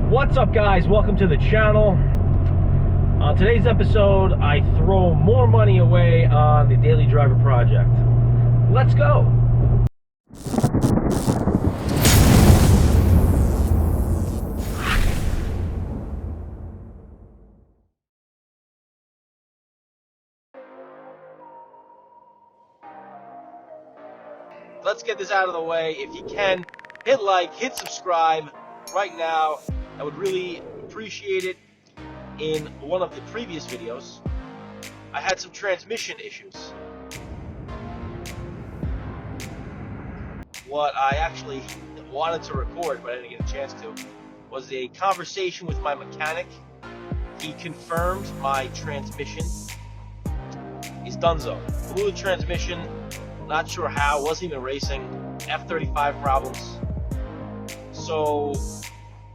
What's up, guys? Welcome to the channel. On today's episode, I throw more money away on the Daily Driver project. Let's go! Let's get this out of the way. If you can, hit like, hit subscribe right now. I would really appreciate it. In one of the previous videos, I had some transmission issues. What I actually wanted to record, but I didn't get a chance to, was a conversation with my mechanic. He confirmed my transmission is donezo. Blew the transmission, not sure how, wasn't even racing, F35 problems. So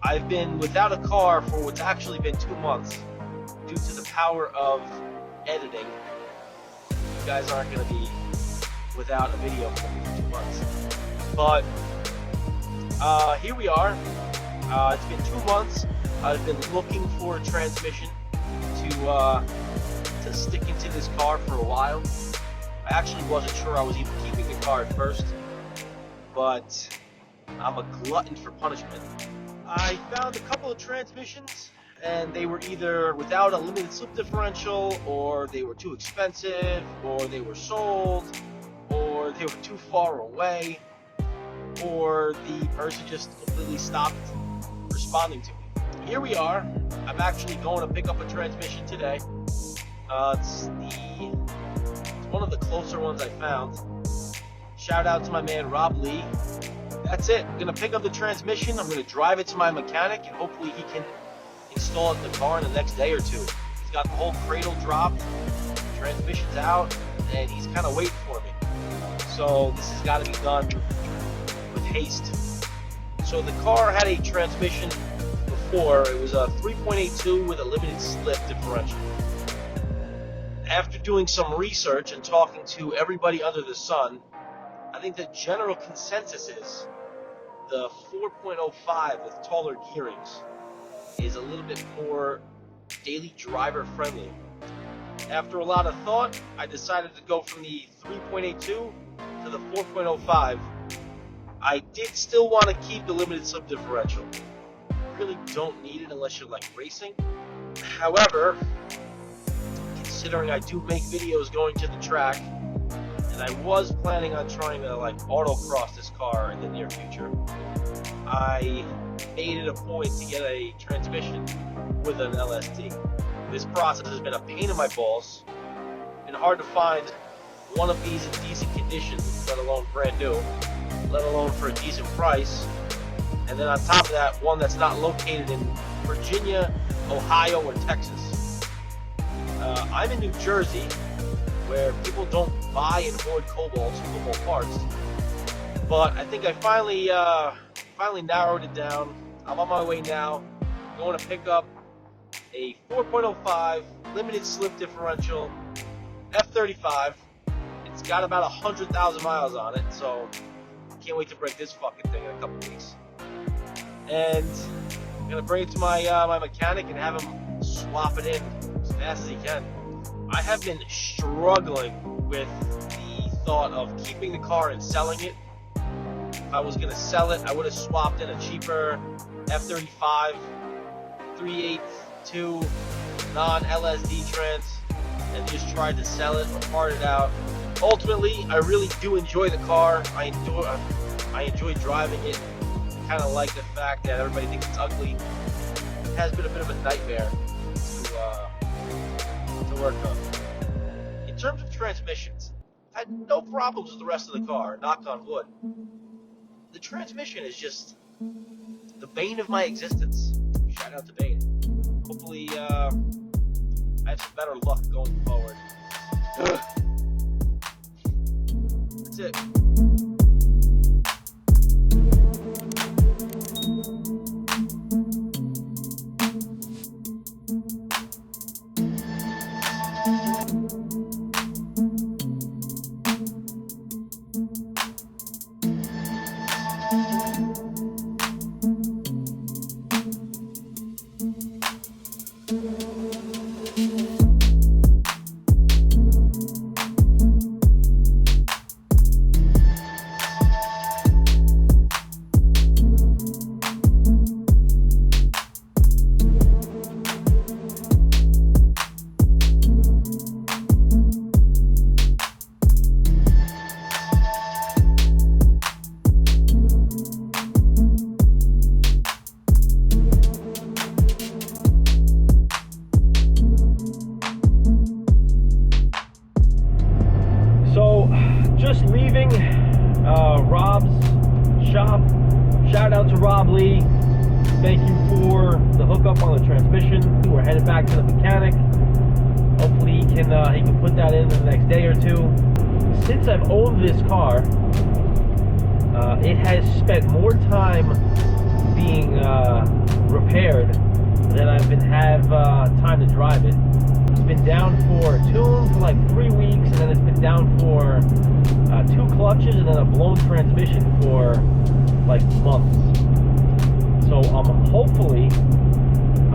I've been without a car for what's actually been 2 months due to the power of editing. You guys aren't going to be without a video for me for 2 months. But here we are. It's been 2 months. I've been looking for a transmission to stick into this car for a while. I actually wasn't sure I was even keeping the car at first, but I'm a glutton for punishment. I found a couple of transmissions, and they were either without a limited slip differential, or they were too expensive, or they were sold, or they were too far away, or the person just completely stopped responding to me. Here we are. I'm actually going to pick up a transmission today. It's one of the closer ones I found. Shout out to my man Rob Lee. That's it. I'm going to pick up the transmission. I'm going to drive it to my mechanic, and hopefully he can install it in the car in the next day or two. He's got the whole cradle dropped, the transmission's out, and he's kind of waiting for me. So this has got to be done with haste. So the car had a transmission before. It was a 3.82 with a limited slip differential. After doing some research and talking to everybody under the sun, I think the general consensus is the 4.05 with taller gearings is a little bit more daily driver friendly. After a lot of thought, I decided to go from the 3.82 to the 4.05. I did still want to keep the limited slip differential. You really don't need it unless you're like racing. However, considering I do make videos going to the track, and I was planning on trying to like autocross this car in the near future, I made it a point to get a transmission with an LSD. This process has been a pain in my balls. Been hard to find one of these in decent condition, let alone brand new, let alone for a decent price. And then on top of that, one that's not located in Virginia, Ohio, or Texas. I'm in New Jersey, where people don't buy and hoard cobalt parts. But I think I finally narrowed it down. I'm on my way now. I'm going to pick up a 4.05 limited slip differential F35. It's got about 100,000 miles on it, so can't wait to break this fucking thing in a couple weeks. And I'm gonna bring it to my my mechanic and have him swap it in as fast as he can. I have been struggling with the thought of keeping the car and selling it. If I was going to sell it, I would have swapped in a cheaper F35 3.82 non-LSD trans and just tried to sell it or part it out. Ultimately, I really do enjoy the car. I enjoy driving it. I kind of like the fact that everybody thinks it's ugly. It has been a bit of a nightmare to work on. In terms of transmissions, I had no problems with the rest of the car, knock on wood. The transmission is just the bane of my existence. Shout out to Bane. Hopefully, I have some better luck going forward. That's it. thank you for the hookup on the transmission. We're headed back to the mechanic. Hopefully he can put that in the next day or two. Since I've owned this car, it has spent more time being repaired than I've have time to drive it. It's been down for a tune for like 3 weeks, and then it's been down for 2 clutches, and then a blown transmission for like months. So hopefully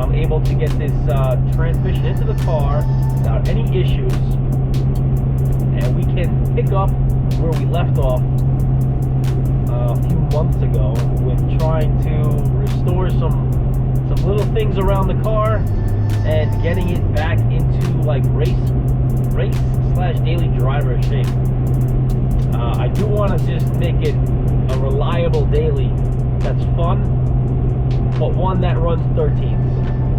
I'm able to get this transmission into the car without any issues, and we can pick up where we left off a few months ago with trying to restore some little things around the car and getting it back into like race/daily driver shape. I do want to just make it a reliable daily that's fun, but one that runs 13s.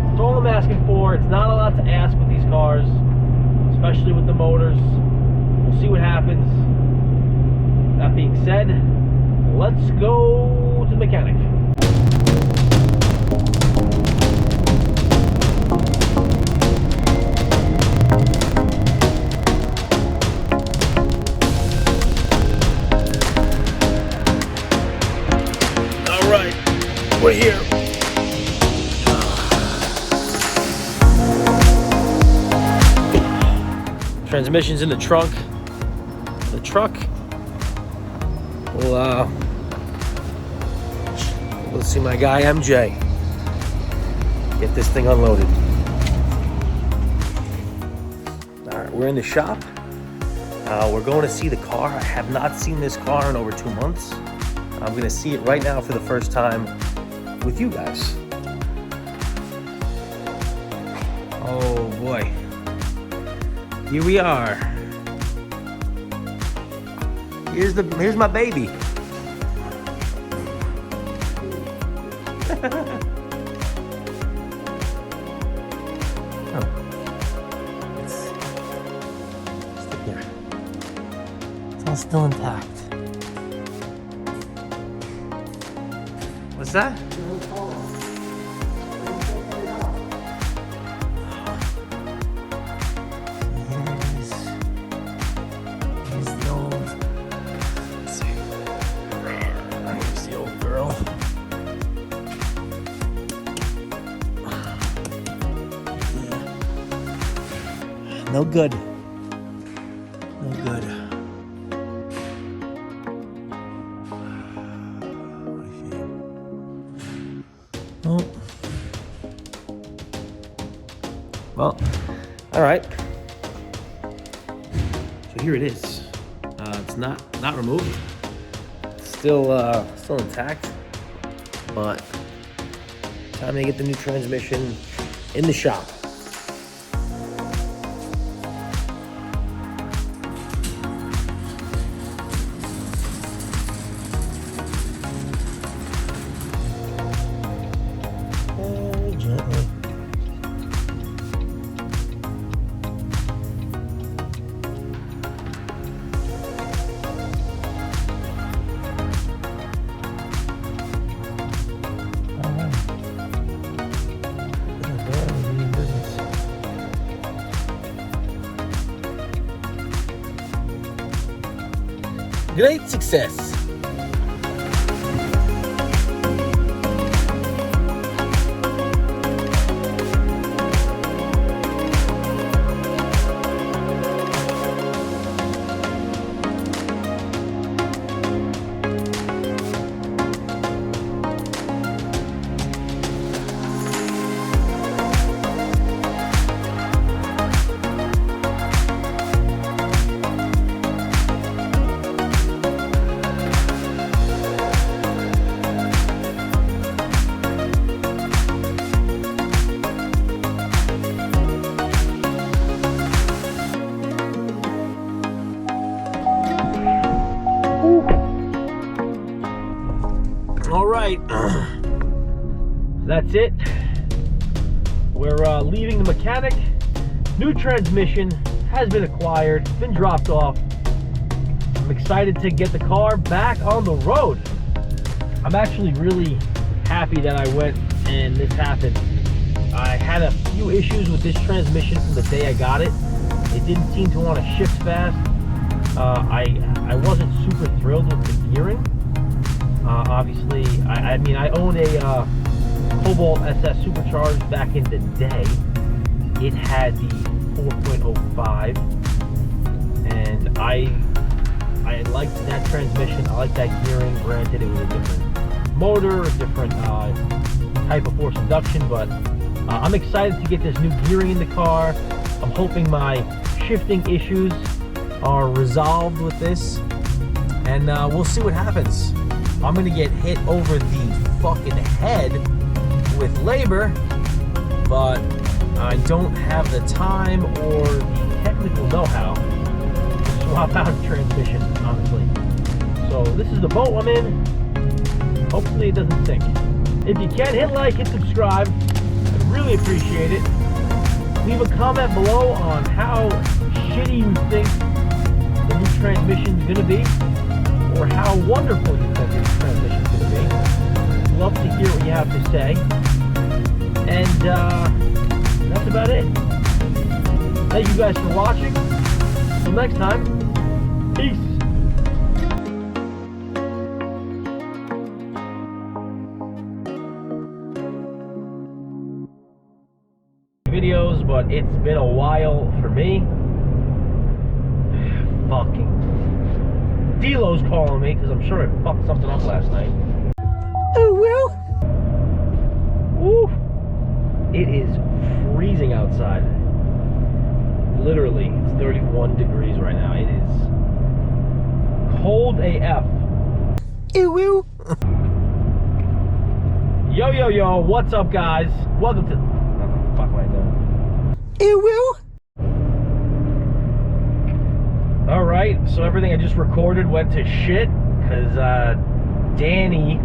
That's all I'm asking for. It's not a lot to ask with these cars, especially with the motors. We'll see what happens. That being said, let's go to the mechanic. All right, we're here. Transmission's in the trunk. The truck will let's see my guy MJ get this thing unloaded. All right, we're in the shop. We're going to see the car. I have not seen this car in over 2 months. I'm going to see it right now for the first time with you guys. Oh boy. Here we are. Here's my baby. Oh. It's here. It's all still intact. What's that? No good. No good. Oh. Well, all right. So here it is. It's not removed. It's still intact. But time to get the new transmission in the shop. Great success. All right, that's it. We're leaving the mechanic. New transmission has been acquired, been dropped off. I'm excited to get the car back on the road. I'm actually really happy that I went and this happened. I had a few issues with this transmission from the day I got it. It didn't seem to want to shift fast. I wasn't super thrilled with the gearing. Obviously, I mean, I owned a Cobalt SS supercharged back in the day. It had the 4.05, and I liked that transmission. I liked that gearing. Granted, it was a different motor, a different type of force induction, but I'm excited to get this new gearing in the car. I'm hoping my shifting issues are resolved with this, and we'll see what happens. I'm gonna get hit over the fucking head with labor, but I don't have the time or the technical know-how to swap out a transmission, honestly. So this is the boat I'm in. Hopefully it doesn't sink. If you can, hit like, hit subscribe. I'd really appreciate it. Leave a comment below on how shitty you think the new transmission is going to be, or how wonderful you think the new transmission is going to be. I'd love to hear what you have to say. And that's about it. Thank you guys for watching. Until next time, peace. Videos, but it's been a while for me. Fucking D-Lo's calling me because I'm sure I fucked something up last night. Oh well. Woo! It is freezing outside. Literally, it's 31 degrees right now. It is cold AF. Ew, ew. Yo, yo, yo, what's up, guys? Welcome to... What the fuck am I doing? Ew, ew. Alright, so everything I just recorded went to shit because Danny,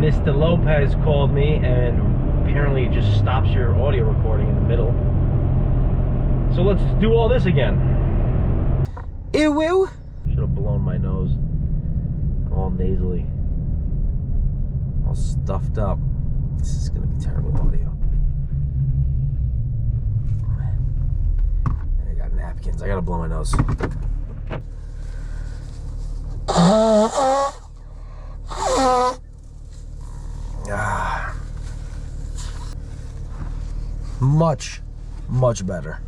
Mr. Lopez, called me, and apparently it just stops your audio recording in the middle. So let's do all this again. Ew, ew. Should have blown my nose. I'm all nasally. All stuffed up. This is going to be terrible audio. I got napkins. I got to blow my nose. Much better.